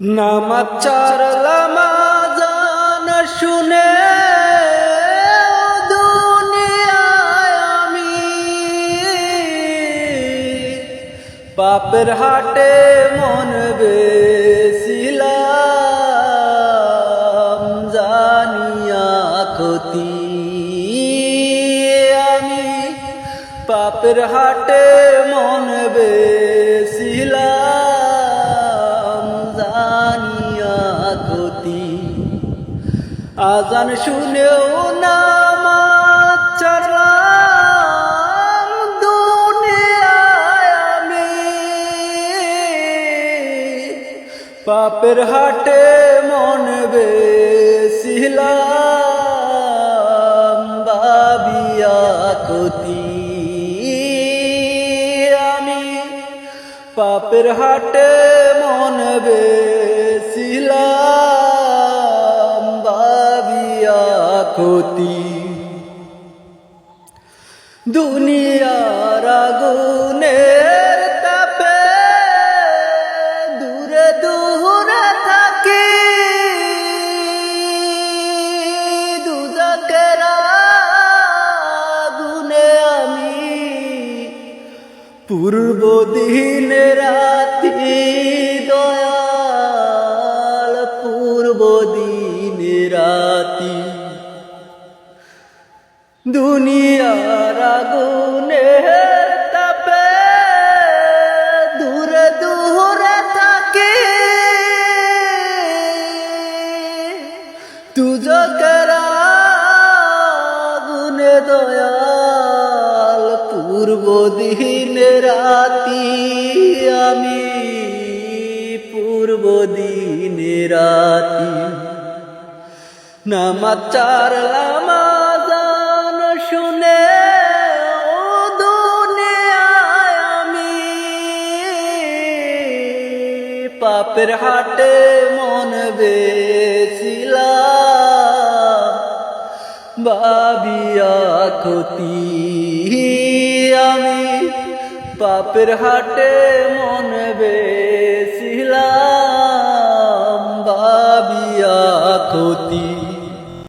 নামাজ ছাড়লাম আযান শুনে দুনিয়ায় আমি পাপের হাটে মন বেছিলাম জানিয়া ক্ষতি আমি পাপের হাটে মন বেছিলাম জানিয়া ক্ষতি আযান শুনেও নামাজ ছাড়লাম দুনিয়ায় আমি পাপের হাটে মন বেছিলাম ভাবিয়া ক্ষতি আমি পাপের হাটে মন বেছিলাম ভাবিয়া ক্ষতি দুনিয়ার আগুনের তাপে দূরে দূরে থাকি দুজকের আগুনে আমি পূর্ব দিন রাতি দয়াল পূর্ব দিন রাতি দুনিয়ার আগুনের তাপে দূরে দূরে থাকি দুজকের আগুনে দয়াল পূর্ব দিন রাতি আমি পূর্ব দিন রাতি নামাজ ছাড়লাম আযান শুনে ও দুনিয়ায় আমি পাপের হাটে মন বেছিলাম ভাবিয়া ক্ষতি আমি পাপের হাটে মন বেছিলাম ভাবিয়া ক্ষতি